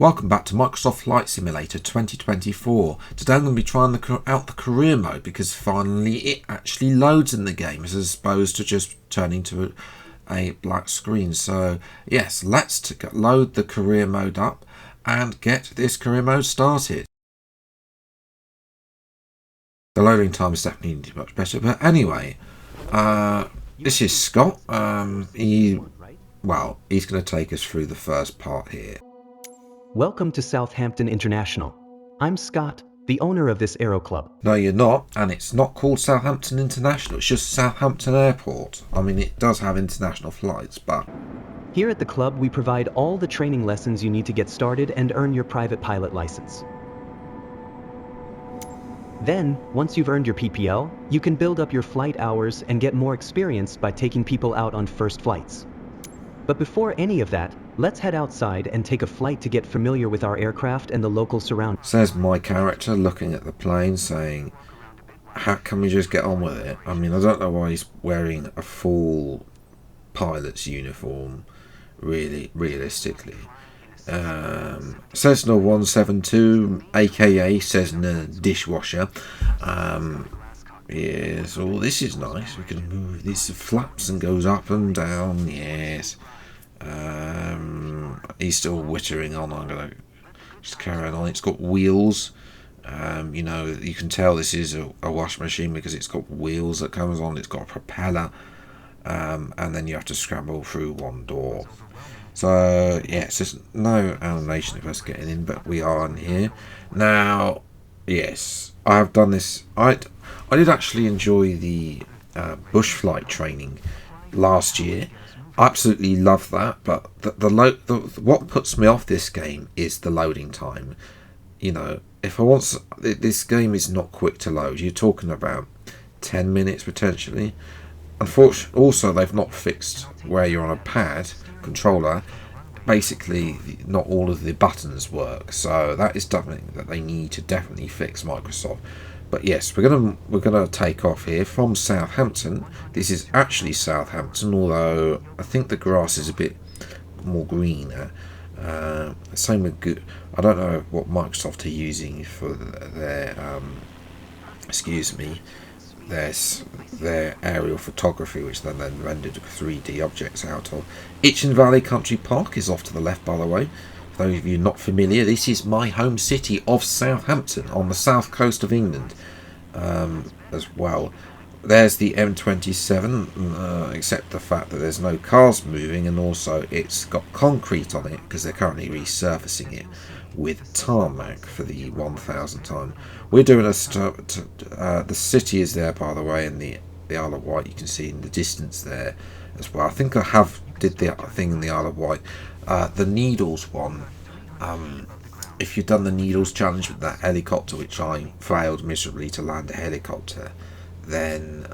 Welcome back to Microsoft Flight Simulator 2024. Today I'm going to be trying out the career mode because finally it actually loads in the game as opposed to just turning to a black screen. So yes, let's load the career mode up and get this career mode started. The loading time is definitely much better, but anyway, this is Scott. He's going to take us through the first part here. Welcome to Southampton International. I'm Scott, the owner of this aero club. No, you're not, and it's not called Southampton International, it's just Southampton Airport. I mean, it does have international flights, but... Here at the club, we provide all the training lessons you need to get started and earn your private pilot license. Then, once you've earned your PPL, you can build up your flight hours and get more experience by taking people out on first flights. But before any of that, let's head outside and take a flight to get familiar with our aircraft and the local surroundings. Says my character looking at the plane saying, how can we just get on with it? I mean, I don't know why he's wearing a full pilot's uniform, really, realistically. Cessna 172, aka Cessna dishwasher. Yes, oh, this is nice. We can move these flaps and goes up and down. Yes. He's still wittering on. I'm gonna just carry on. It's got wheels. You know, you can tell this is a wash machine because it's got wheels that comes on. It's got a propeller, and then you have to scramble through one door. So yes, there's no animation of us getting in, but we are in here now. Yes, I have done this. I did actually enjoy the bush flight training last year. I absolutely love that, but what puts me off this game is the loading time. You know, this game is not quick to load. You're talking about 10 minutes potentially. Unfortunately, also they've not fixed where you're on a pad controller. Basically, not all of the buttons work, so that is something that they need to definitely fix, Microsoft. But yes, we're gonna take off here from Southampton. This is actually Southampton, although I think the grass is a bit more greener. Same with good. I don't know what Microsoft are using for their their aerial photography, which they then rendered 3D objects out of. Itchen Valley Country Park is off to the left, by the way. For those of you not familiar, this is my home city of Southampton on the south coast of England as well. There's the M27, except the fact that there's no cars moving, and also it's got concrete on it because they're currently resurfacing it with tarmac for the 1000th time. We're doing the city is there, by the way, and the Isle of Wight you can see in the distance there as well. I think I did the thing in the Isle of Wight. The Needles one, if you've done the Needles challenge with that helicopter, which I failed miserably to land a helicopter, then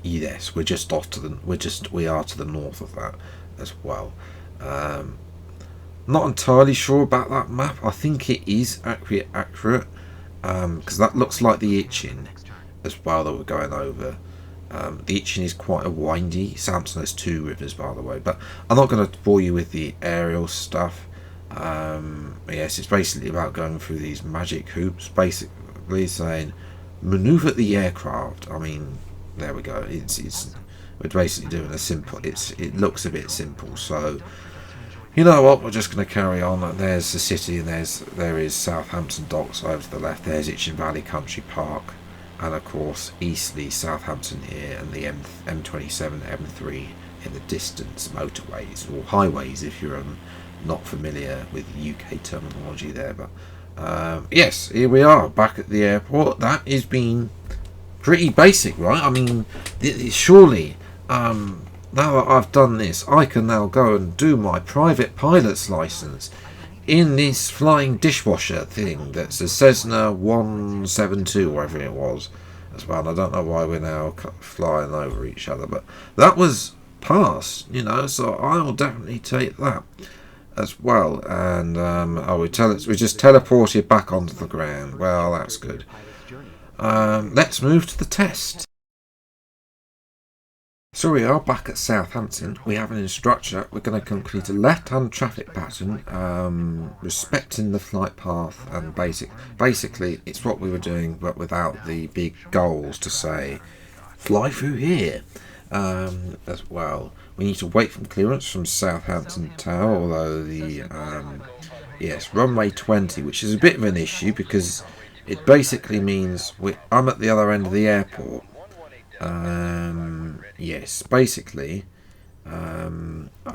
yes, we are to the north of that as well. Not entirely sure about that map. I think it is accurate because that looks like the Itchen as well that we're going over. The Itchen is quite a windy. Southampton has two rivers, by the way, but I'm not going to bore you with the aerial stuff. Yes, it's basically about going through these magic hoops, basically saying maneuver the aircraft. I mean, there we go. We're basically doing a simple. It looks a bit simple, so you know what? We're just going to carry on. There's the city, and there is Southampton Docks over to the left. There's Itchen Valley Country Park, and of course Eastleigh, Southampton here, and the M27, M3 in the distance, motorways or highways if you're not familiar with UK terminology there. But yes, here we are back at the airport. That has been pretty basic, right? I mean, surely now that I've done this, I can now go and do my private pilot's license in this flying dishwasher thing that's a Cessna 172, whatever it was, as well. And I don't know why we're now flying over each other, but that was passed, you know, so I will definitely take that as well. And we just teleported back onto the ground. Well, that's good. Let's move to the test. So we are back at Southampton. We have an instructor. We're going to complete a left-hand traffic pattern, respecting the flight path, and basically it's what we were doing, but without the big goals to say, fly through here. As well, we need to wait for clearance from Southampton Tower, although the yes, runway 20, which is a bit of an issue because it basically means I'm at the other end of the airport. Yes, basically, I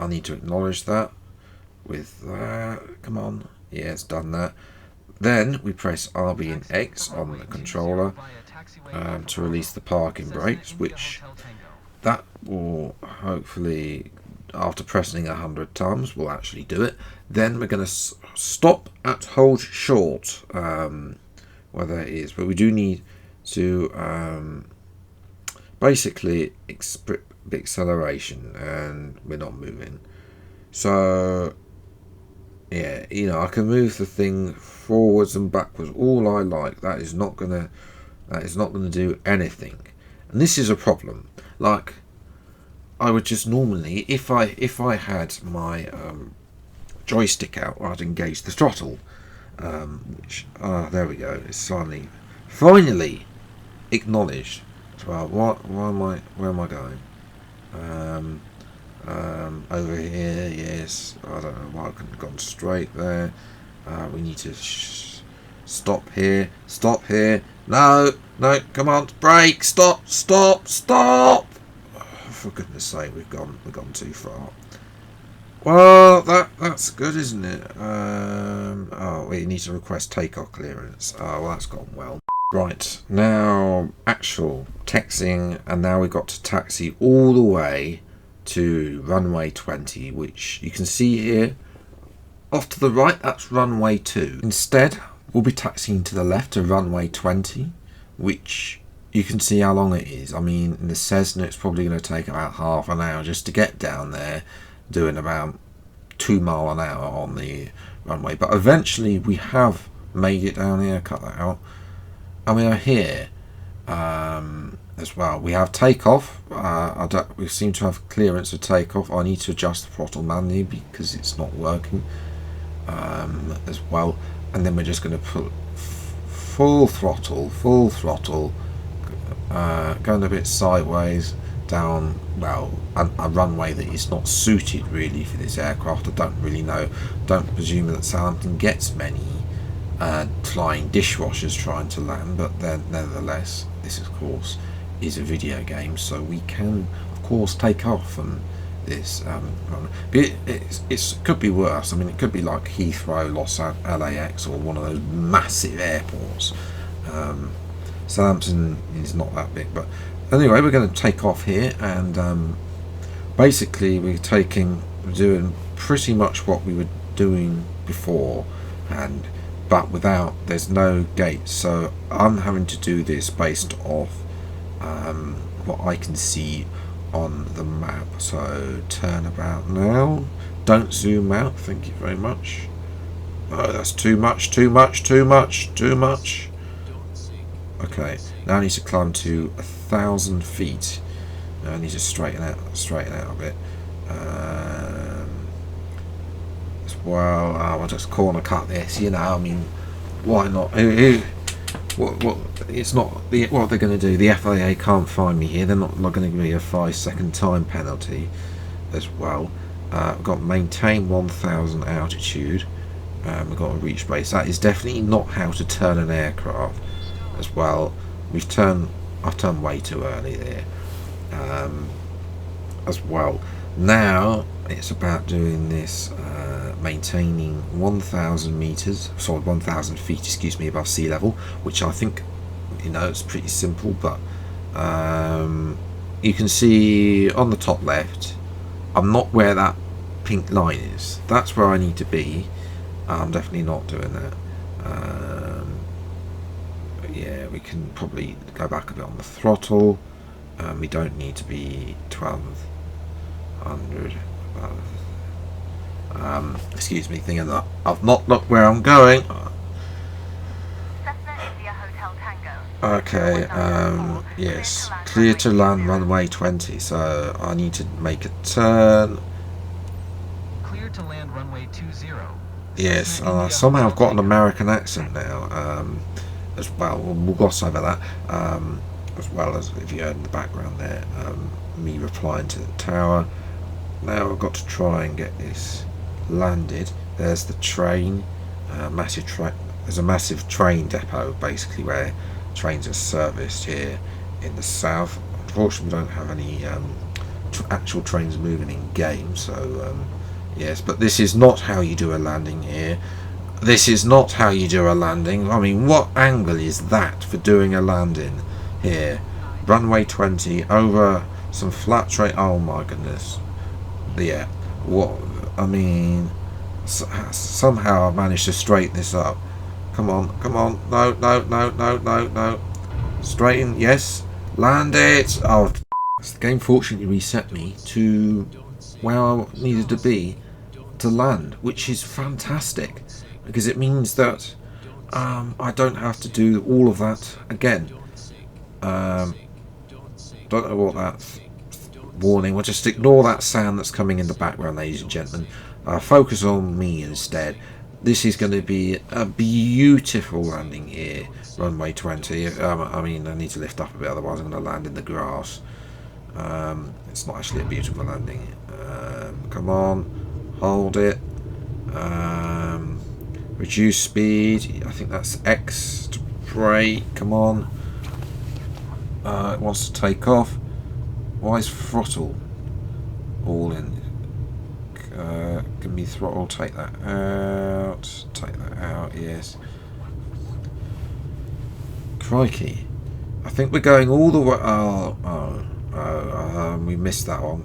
need to acknowledge that with that. Come on, yeah, it's done that. Then we press RB and X on the controller to release the parking brakes, which that will hopefully, after pressing 100 times, will actually do it. Then we're going to stop at hold short, where that is, but we do need to basically acceleration, and we're not moving. So yeah, I can move the thing forwards and backwards all I like. That is not gonna do anything, and this is a problem. Like, I would just normally, if I had my joystick out, I'd engage the throttle, which there we go. It's finally acknowledged. Well, where am I going? Over here, yes. I don't know why I couldn't have gone straight there. We need to stop here. Stop here. No, come on, brake. Stop. Oh, for goodness sake, we've gone too far. Well, that's good, isn't it? Oh, we need to request takeoff clearance. Oh, well, that's gone well. Right, now actual taxiing, and now we've got to taxi all the way to runway 20, which you can see here. Off to the right, that's runway 2. Instead, we'll be taxiing to the left to runway 20, which you can see how long it is. I mean, in the Cessna, it's probably going to take about half an hour just to get down there, doing about 2 miles an hour on the runway. But eventually, we have made it down here. Cut that out. And we are here as well. We have takeoff. We seem to have clearance of takeoff. I need to adjust the throttle manually because it's not working as well. And then we're just going to put full throttle, going a bit sideways down, well, a runway that is not suited really for this aircraft. I don't really know. Don't presume that Southampton gets many flying dishwashers trying to land, but then nevertheless, this of course is a video game, so we can of course take off from this run. But it could be worse. I mean, it could be like Heathrow, LAX, or one of those massive airports. Southampton is not that big, but anyway, we're going to take off here, and basically we're doing pretty much what we were doing before, but there's no gates, so I'm having to do this based off what I can see on the map. So turn about now, don't zoom out, thank you very much. Oh, that's too much. Okay, now I need to climb to 1,000 feet. I need to straighten out a bit. Well, I'll just corner cut this, I mean, why not? It's not what they're going to do. The FAA can't find me here. They're not going to give me a 5-second time penalty as well. We've got maintain 1,000 altitude. We've got to reach base. That is definitely not how to turn an aircraft as well. I've turned way too early there as well. Now it's about doing this, maintaining 1,000 feet, excuse me, above sea level, which I think, it's pretty simple, but you can see on the top left, I'm not where that pink line is. That's where I need to be. I'm definitely not doing that. But yeah, we can probably go back a bit on the throttle. We don't need to be 1,200 above. Excuse me, thinking that I've not looked where I'm going. Cessna India Hotel Tango, Okay, yes. Clear to land runway 20, so I need to make a turn. Clear to land runway 20. Yes, somehow I've got an American accent now, as well. We'll gloss over that, as well as if you heard in the background there, me replying to the tower. Now I've got to try and get this landed. There's the train, massive train. There's a massive train depot basically where trains are serviced here in the south. Unfortunately, we don't have any actual trains moving in game, so yes. But this is not how you do a landing here. This is not how you do a landing. I mean, what angle is that for doing a landing here? Runway 20 over some flat train. Oh my goodness. Yeah. What? I mean, somehow I managed to straighten this up. Come on, come on. No, no, no, no, no, no. Straighten, yes. Land it. Oh, the game fortunately reset me to where I needed to be to land, which is fantastic because it means that I don't have to do all of that again. Don't know what that warning. We'll just ignore that sound that's coming in the background, ladies and gentlemen. Focus on me instead. This is going to be a beautiful landing here, runway 20. I mean, I need to lift up a bit, otherwise I'm going to land in the grass. It's not actually a beautiful landing. Come on, hold it. Reduce speed. I think that's X to brake. Come on. It wants to take off. Why is throttle all in? Give me throttle, take that out, yes. Crikey. I think we're going all the way, we missed that one,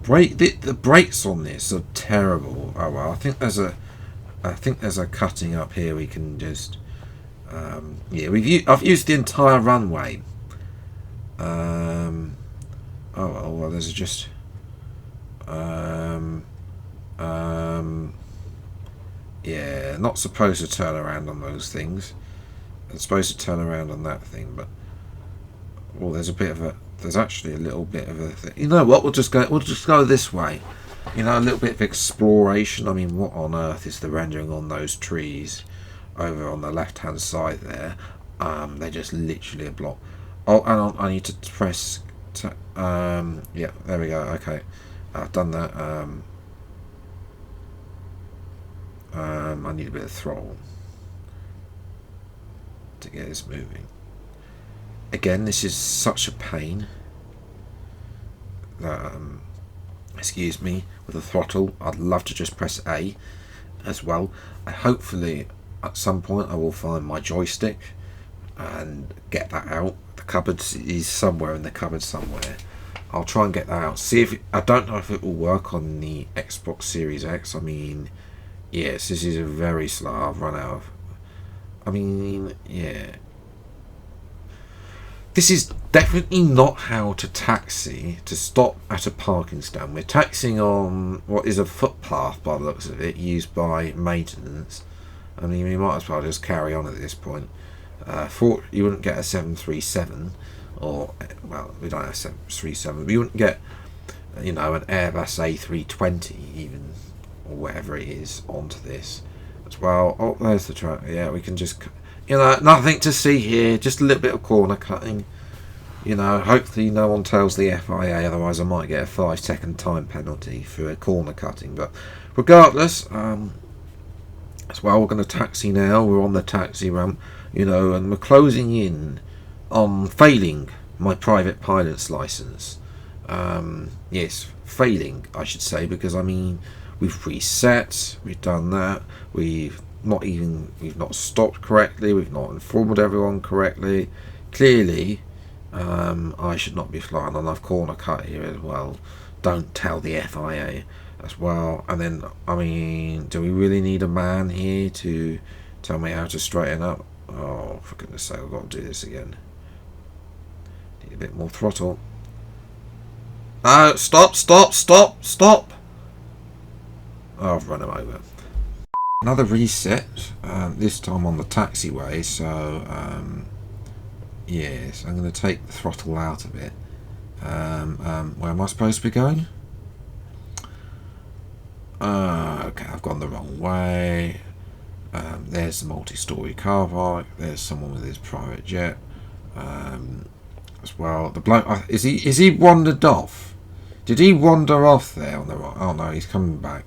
the brakes on this are terrible. Oh well, I think there's a cutting up here we can just, yeah, I've used the entire runway. Oh well, there's just, yeah, not supposed to turn around on those things. I'm supposed to turn around on that thing, but well, there's actually a little bit of a thing. You know what? We'll just go this way. You know, a little bit of exploration. I mean, what on earth is the rendering on those trees over on the left-hand side there? They're just literally a block. Oh, and I need to press. Yeah, there we go. Okay, I've done that. I need a bit of throttle to get this moving. Again, this is such a pain. Excuse me, with the throttle. I'd love to just press A as well. Hopefully, at some point, I will find my joystick and get that out. The cupboard is somewhere in the cupboard somewhere. I'll try and get that out. See if I don't know if it will work on the Xbox Series X. I mean, yes, this is a very slow. I've run out of. I mean, yeah. This is definitely not how to taxi to stop at a parking stand. We're taxiing on what is a footpath by the looks of it, used by maintenance. I mean, we might as well just carry on at this point. You wouldn't get a 737, or, well, we don't have 737, but you wouldn't get, you know, an Airbus A320 even, or whatever it is, onto this as well. Oh, there's the track. Yeah, we can just, you know, nothing to see here, just a little bit of corner cutting. You know, hopefully no one tells the FIA, otherwise I might get a 5-second time penalty for a corner cutting. But regardless, as well, we're going to taxi now. We're on the taxi ramp, you know, and we're closing in on failing my private pilot's license. Yes, failing, I should say, because I mean, we've reset, we've done that, we've not stopped correctly, we've not informed everyone correctly. Clearly, I should not be flying on. I've corner cut here as well. Don't tell the FIA as well. And then, I mean, do we really need a man here to tell me how to straighten up? Oh, for goodness sake, I've got to do this again. Need a bit more throttle. Stop! Oh, I've run him over. Another reset, this time on the taxiway, so yes, I'm going to take the throttle out of it. Where am I supposed to be going? Okay, I've gone the wrong way. There's the multi-story car park. There's someone with his private jet as well. The bloke, is he wandered off? Did he wander off there on the right? Oh no, he's coming back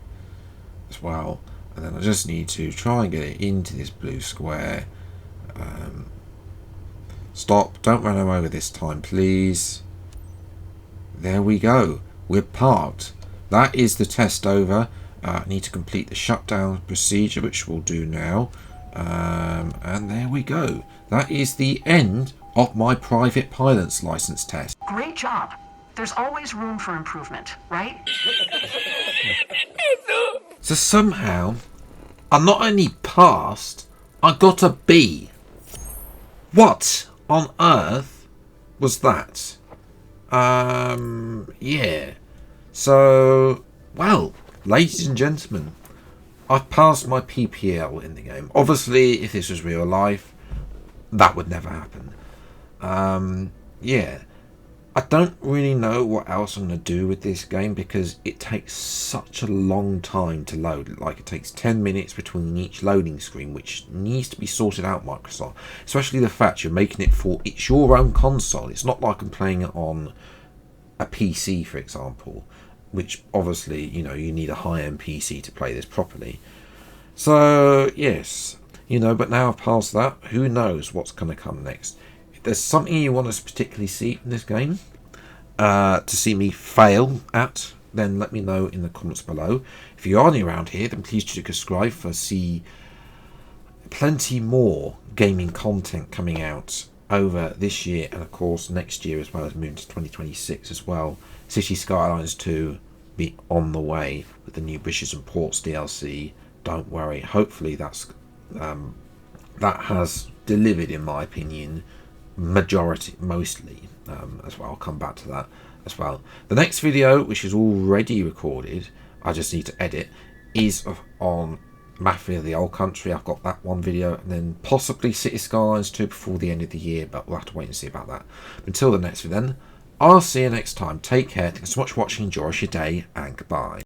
as well. And then I just need to try and get it into this blue square. Stop, don't run him over this time, please. There we go. We're parked. That is the test over. I need to complete the shutdown procedure, which we'll do now. And there we go. That is the end of my private pilot's license test. Great job. There's always room for improvement, right? So somehow, I not only passed, I got a B. What on earth was that? Yeah. So, well, ladies and gentlemen, I've passed my PPL in the game. Obviously, if this was real life, that would never happen. Yeah. I don't really know what else I'm going to do with this game because it takes such a long time to load. Like, it takes 10 minutes between each loading screen, which needs to be sorted out, Microsoft. Especially the fact you're making it for, it's your own console. It's not like I'm playing it on a PC, for example, which obviously, you know, you need a high-end PC to play this properly. So, yes, you know, but now I've passed that, who knows what's going to come next. There's something you want us to particularly see in this game, to see me fail at, then let me know in the comments below. If you are new around here, then please do subscribe for see plenty more gaming content coming out over this year and of course next year, as well as moving to 2026 as well. City Skylines 2 be on the way with the new Bridges and Ports DLC. Don't worry, hopefully that's that has delivered, in my opinion, mostly as well. I'll come back to that as well. The next video, which is already recorded, I just need to edit, is on Mafia the Old Country. I've got that one video, and then possibly City Skylines 2 before the end of the year, but we'll have to wait and see about that. Until the next video then, I'll see you next time. Take care, thanks so much for watching, enjoy your day, and goodbye.